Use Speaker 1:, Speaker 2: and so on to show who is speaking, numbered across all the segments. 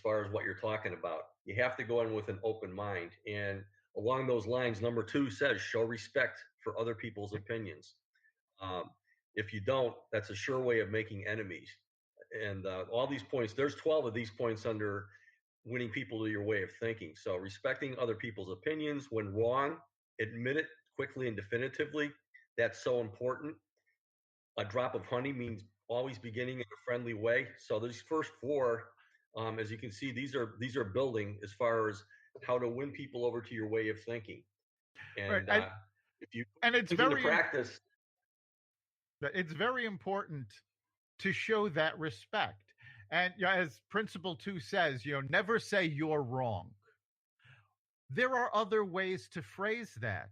Speaker 1: far as what you're talking about. You have to go in with an open mind. And along those lines, number 2 says show respect for other people's opinions. Um, if you don't, that's a sure way of making enemies. And all these points, there's 12 of these points under winning people to your way of thinking. So respecting other people's opinions when wrong, admit it quickly and definitively. That's so important. A drop of honey means always beginning in a friendly way. So these first 4, as you can see, these are building as far as how to win people over to your way of thinking.
Speaker 2: Right.
Speaker 1: And if you
Speaker 2: and
Speaker 1: put things into practice,
Speaker 2: it's very important to show that respect. And as Principle 2 says, never say you're wrong. There are other ways to phrase that.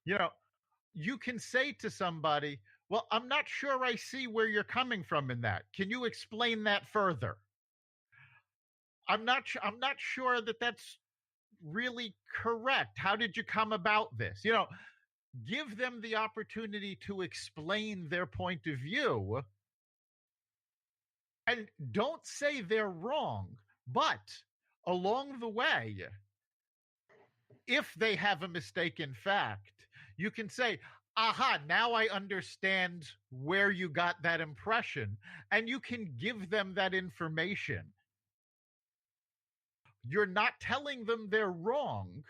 Speaker 2: You can say to somebody, well, I'm not sure I see where you're coming from in that. Can you explain that further? I'm not sure that that's really correct. How did you come about this? Give them the opportunity to explain their point of view. And don't say they're wrong, but along the way, if they have a mistaken fact, you can say, aha, now I understand where you got that impression, and you can give them that information. You're not telling them they're wrong,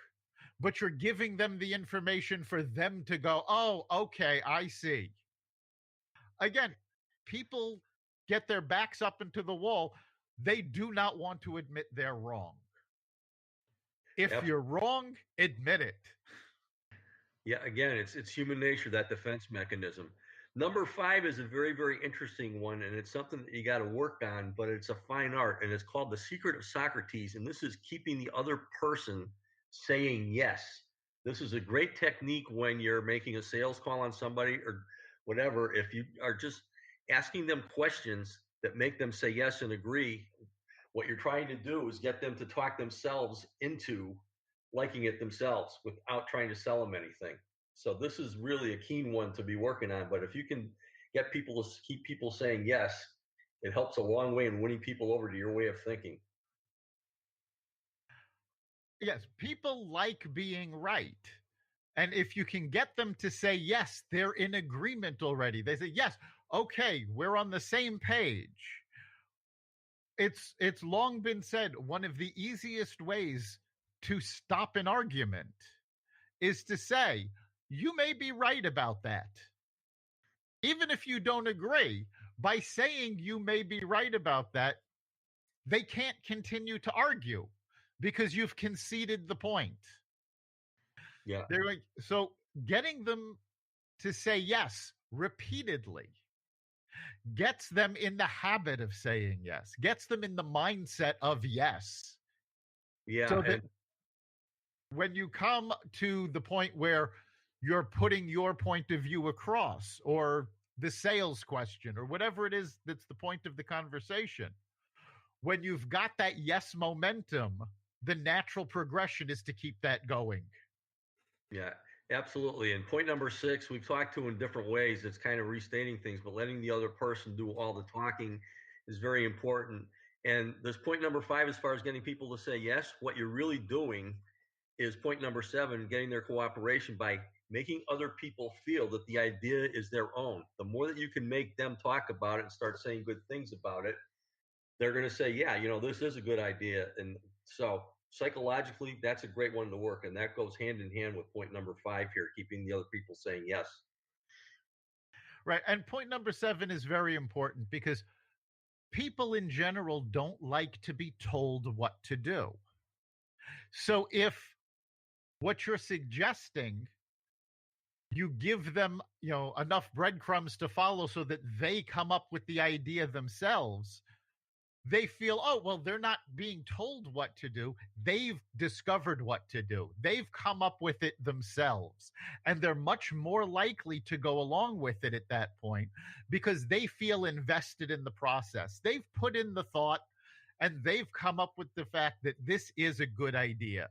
Speaker 2: but you're giving them the information for them to go, oh, okay, I see. Again, people get their backs up into the wall. They do not want to admit they're wrong. If you're wrong, admit it.
Speaker 1: Yeah, again, it's human nature, that defense mechanism. Number 5 is a very, very interesting one, and it's something that you got to work on, but it's a fine art, and it's called The Secret of Socrates, and this is keeping the other person saying yes. This is a great technique when you're making a sales call on somebody or whatever. If you are just asking them questions that make them say yes and agree, what you're trying to do is get them to talk themselves into liking it themselves without trying to sell them anything. So this is really a keen one to be working on. But if you can get people to keep people saying yes, it helps a long way in winning people over to your way of thinking.
Speaker 2: Yes, people like being right. And if you can get them to say yes, they're in agreement already. They say, yes, okay, we're on the same page. It's long been said, one of the easiest ways to stop an argument is to say, you may be right about that. Even if you don't agree, by saying you may be right about that, they can't continue to argue because you've conceded the point.
Speaker 1: Yeah.
Speaker 2: They're like, so getting them to say yes repeatedly gets them in the habit of saying yes, gets them in the mindset of yes.
Speaker 1: Yeah.
Speaker 2: So that when you come to the point where you're putting your point of view across, or the sales question, or whatever it is that's the point of the conversation, when you've got that yes momentum, the natural progression is to keep that going.
Speaker 1: Yeah, absolutely. And point number 6, we've talked to in different ways. It's kind of restating things, but letting the other person do all the talking is very important. And there's point number 5, as far as getting people to say yes. What you're really doing is point number 7, getting their cooperation by making other people feel that the idea is their own. The more that you can make them talk about it and start saying good things about it, they're going to say, yeah, this is a good idea. And so psychologically, that's a great one to work. And that goes hand in hand with point number 5 here, keeping the other people saying yes.
Speaker 2: Right. And point number 7 is very important because people in general don't like to be told what to do. So if what you're suggesting, you give them, enough breadcrumbs to follow so that they come up with the idea themselves, they feel, oh, well, they're not being told what to do. They've discovered what to do. They've come up with it themselves. And they're much more likely to go along with it at that point because they feel invested in the process. They've put in the thought and they've come up with the fact that this is a good idea.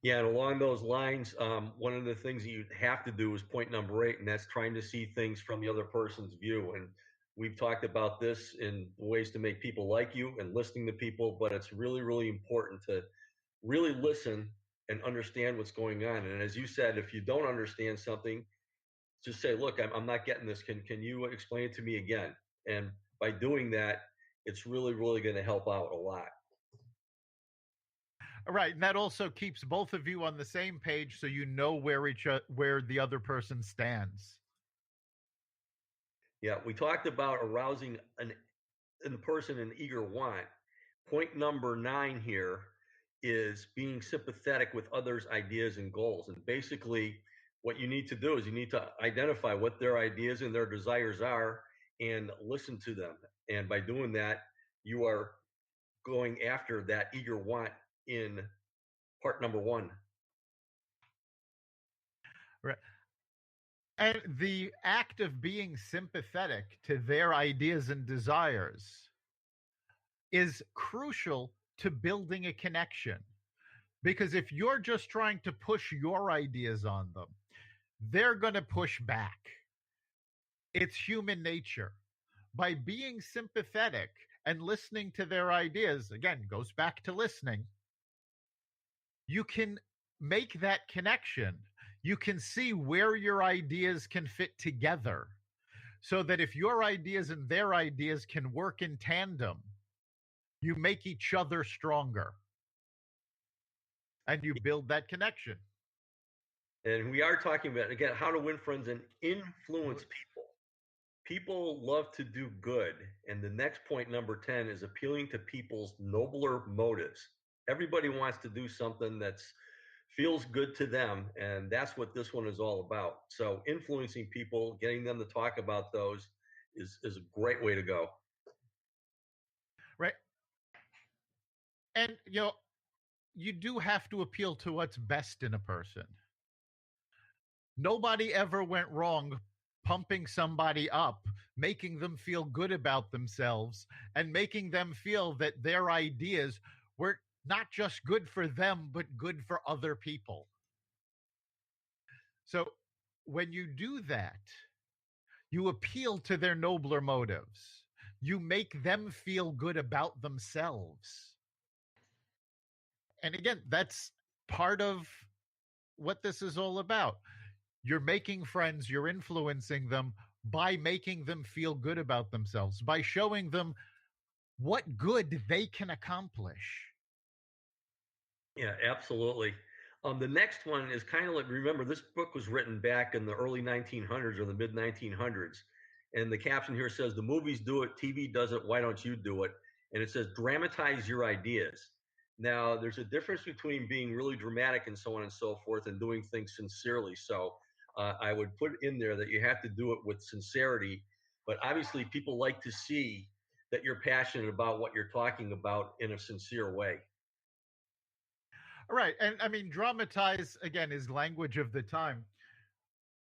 Speaker 1: Yeah, and along those lines, one of the things that you have to do is point number 8, and that's trying to see things from the other person's view. And We've talked about this in ways to make people like you and listening to people, but it's really, really important to really listen and understand what's going on. And as you said, if you don't understand something, just say, look, I'm not getting this. Can you explain it to me again? And by doing that, it's really, really going to help out a lot.
Speaker 2: Right, and that also keeps both of you on the same page, so you know where the other person stands.
Speaker 1: Yeah, we talked about arousing in the person an eager want. Point number 9 here is being sympathetic with others' ideas and goals. And basically, what you need to do is you need to identify what their ideas and their desires are and listen to them. And by doing that, you are going after that eager want in part number 1.
Speaker 2: Right. And the act of being sympathetic to their ideas and desires is crucial to building a connection. Because if you're just trying to push your ideas on them, they're going to push back. It's human nature. By being sympathetic and listening to their ideas, again, goes back to listening, you can make that connection. You can see where your ideas can fit together so that if your ideas and their ideas can work in tandem, you make each other stronger and you build that connection.
Speaker 1: And we are talking about, again, how to win friends and influence people. People love to do good. And the next point, number 10, is appealing to people's nobler motives. Everybody wants to do something that's feels good to them. And that's what this one is all about. So influencing people, getting them to talk about those is a great way to go.
Speaker 2: Right. And, you do have to appeal to what's best in a person. Nobody ever went wrong pumping somebody up, making them feel good about themselves, and making them feel that their ideas were not just good for them, but good for other people. So when you do that, you appeal to their nobler motives. You make them feel good about themselves. And again, that's part of what this is all about. You're making friends, you're influencing them by making them feel good about themselves, by showing them what good they can accomplish.
Speaker 1: Yeah, absolutely. The next one is kind of like, remember, this book was written back in the early 1900s or the mid 1900s. And the caption here says, the movies do it, TV does it, why don't you do it? And it says, dramatize your ideas. Now, there's a difference between being really dramatic and so on and so forth and doing things sincerely. So I would put in there that you have to do it with sincerity. But obviously, people like to see that you're passionate about what you're talking about in a sincere way.
Speaker 2: Right. And I mean, dramatize, again, is language of the time.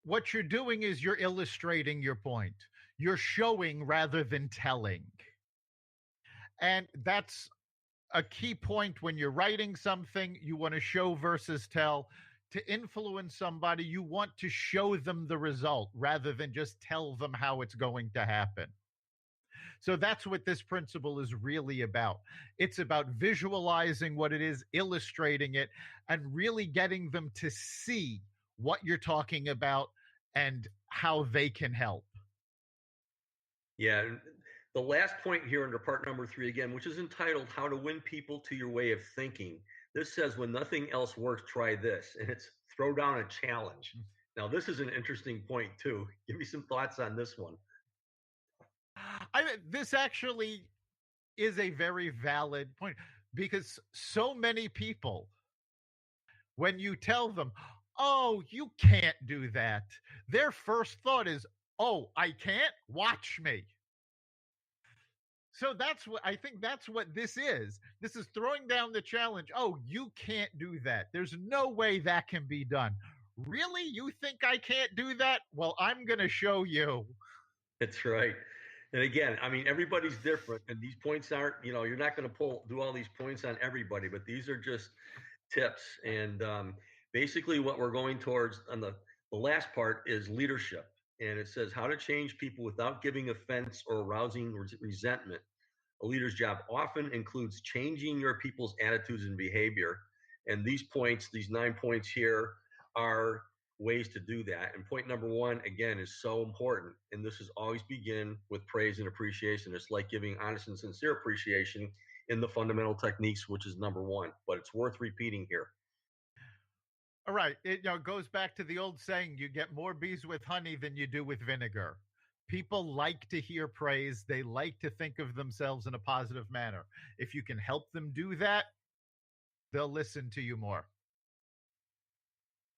Speaker 2: What you're doing is you're illustrating your point, you're showing rather than telling. And that's a key point when you're writing something. You want to show versus tell. To influence somebody, you want to show them the result rather than just tell them how it's going to happen. So that's what this principle is really about. It's about visualizing what it is, illustrating it, and really getting them to see what you're talking about and how they can help.
Speaker 1: Yeah. The last point here under part number 3, again, which is entitled How to Win People to Your Way of Thinking. This says, when nothing else works, try this. And it's throw down a challenge. Now, this is an interesting point, too. Give me some thoughts on this one.
Speaker 2: This actually is a very valid point because so many people, when you tell them, oh, you can't do that, their first thought is, oh, I can't? Watch me. So that's what I think that's what this is. This is throwing down the challenge. Oh, you can't do that. There's no way that can be done. Really? You think I can't do that? Well, I'm going to show you.
Speaker 1: That's right. And again, I mean, everybody's different, and these points aren't, you're not going to do all these points on everybody, but these are just tips. And basically, what we're going towards on the last part is leadership. And it says how to change people without giving offense or arousing resentment. A leader's job often includes changing your people's attitudes and behavior. And these points, these 9 points here, are ways to do that. And point number one, again, is so important. And this is always begin with praise and appreciation. It's like giving honest and sincere appreciation in the fundamental techniques, which is number one. But it's worth repeating here.
Speaker 2: All right. It goes back to the old saying, you get more bees with honey than you do with vinegar. People like to hear praise. They like to think of themselves in a positive manner. If you can help them do that, they'll listen to you more.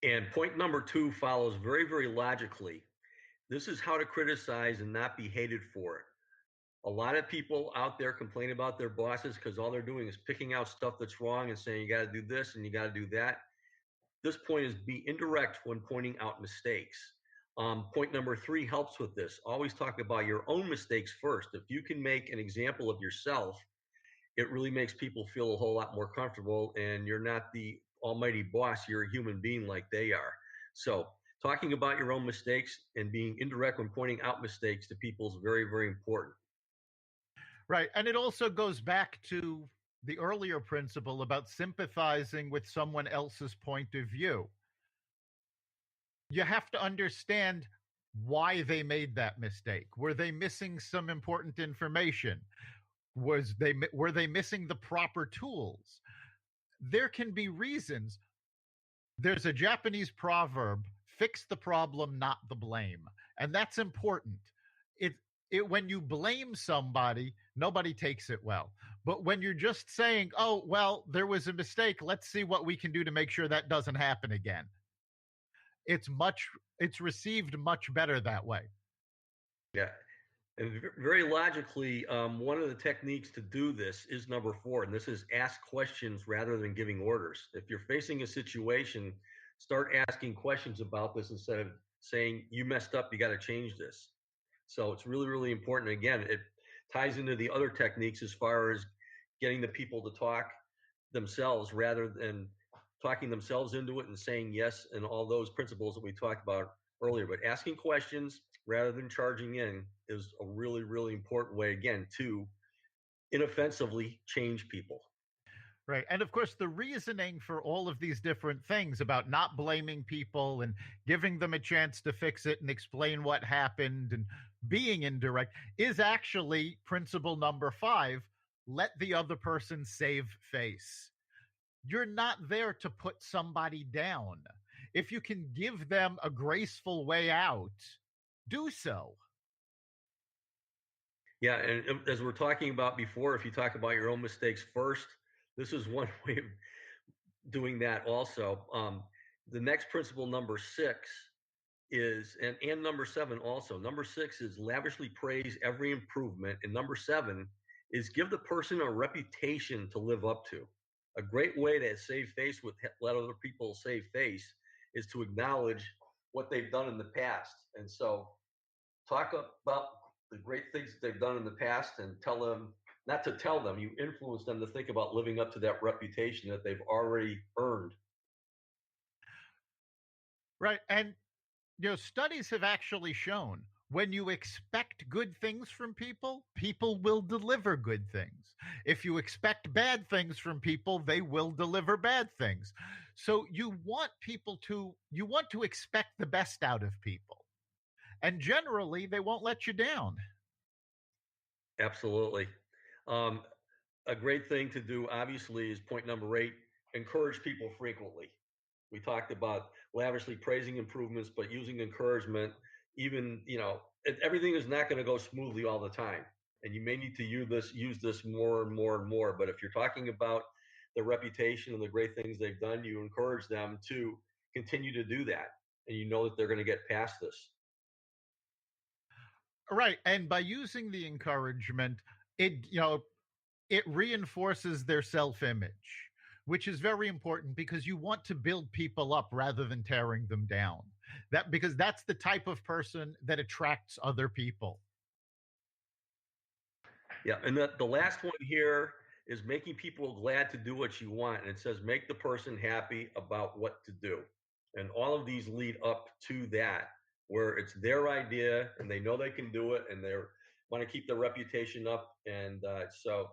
Speaker 1: And point number two follows very, very logically. This is how to criticize and not be hated for it. A lot of people out there complain about their bosses because all they're doing is picking out stuff that's wrong and saying you got to do this and you got to do that. This point is be indirect when pointing out mistakes. Point number three helps with this. Always talk about your own mistakes first. If you can make an example of yourself, it really makes people feel a whole lot more comfortable, and you're not the almighty boss. You're a human being like they are. So talking about your own mistakes and being indirect when pointing out mistakes to people is very, very important.
Speaker 2: Right. And it also goes back to the earlier principle about sympathizing with someone else's point of view. You have to understand why they made that mistake. Were they missing some important information? Were they missing the proper tools? There can be reasons. There's a Japanese proverb, fix the problem, not the blame. And that's important. When you blame somebody, nobody takes it well. But when you're just saying, oh, well, there was a mistake, let's see what we can do to make sure that doesn't happen again, it's received much better that way.
Speaker 1: Yeah. And very logically, one of the techniques to do this is number four, and this is ask questions rather than giving orders. If you're facing a situation, start asking questions about this instead of saying, you messed up, you got to change this. So it's really, really important. Again, it ties into the other techniques as far as getting the people to talk themselves rather than talking themselves into it and saying yes, and all those principles that we talked about earlier. But asking questions rather than charging in is a really, really important way, again, to inoffensively change people.
Speaker 2: Right. And of course, the reasoning for all of these different things about not blaming people and giving them a chance to fix it and explain what happened and being indirect is actually principle number 5, let the other person save face. You're not there to put somebody down. If you can give them a graceful way out, do so.
Speaker 1: Yeah, and as we're talking about before, if you talk about your own mistakes first, this is one way of doing that also. The next principle, number 6, is and number 7 also. Number 6 is lavishly praise every improvement, and number 7 is give the person a reputation to live up to. A great way to save face with let other people save face is to acknowledge what they've done in the past. And so talk about the great things that they've done in the past and tell them, not to tell them, you influence them to think about living up to that reputation that they've already earned.
Speaker 2: Right. And studies have actually shown when you expect good things from people, people will deliver good things. If you expect bad things from people, they will deliver bad things. So you want to expect the best out of people. And generally, they won't let you down.
Speaker 1: Absolutely. Um, a great thing to do, obviously, is point number 8, encourage people frequently. We talked about lavishly praising improvements, but using encouragement, even, everything is not going to go smoothly all the time. And you may need to use this more and more and more. But if you're talking about the reputation and the great things they've done, you encourage them to continue to do that. And you know that they're going to get past this.
Speaker 2: Right. And by using the encouragement, it, it reinforces their self-image, which is very important because you want to build people up rather than tearing them down. Because that's the type of person that attracts other people.
Speaker 1: Yeah, and the last one here is making people glad to do what you want. And it says make the person happy about what to do. And all of these lead up to that. where it's their idea and they know they can do it and they're want to keep their reputation up. And so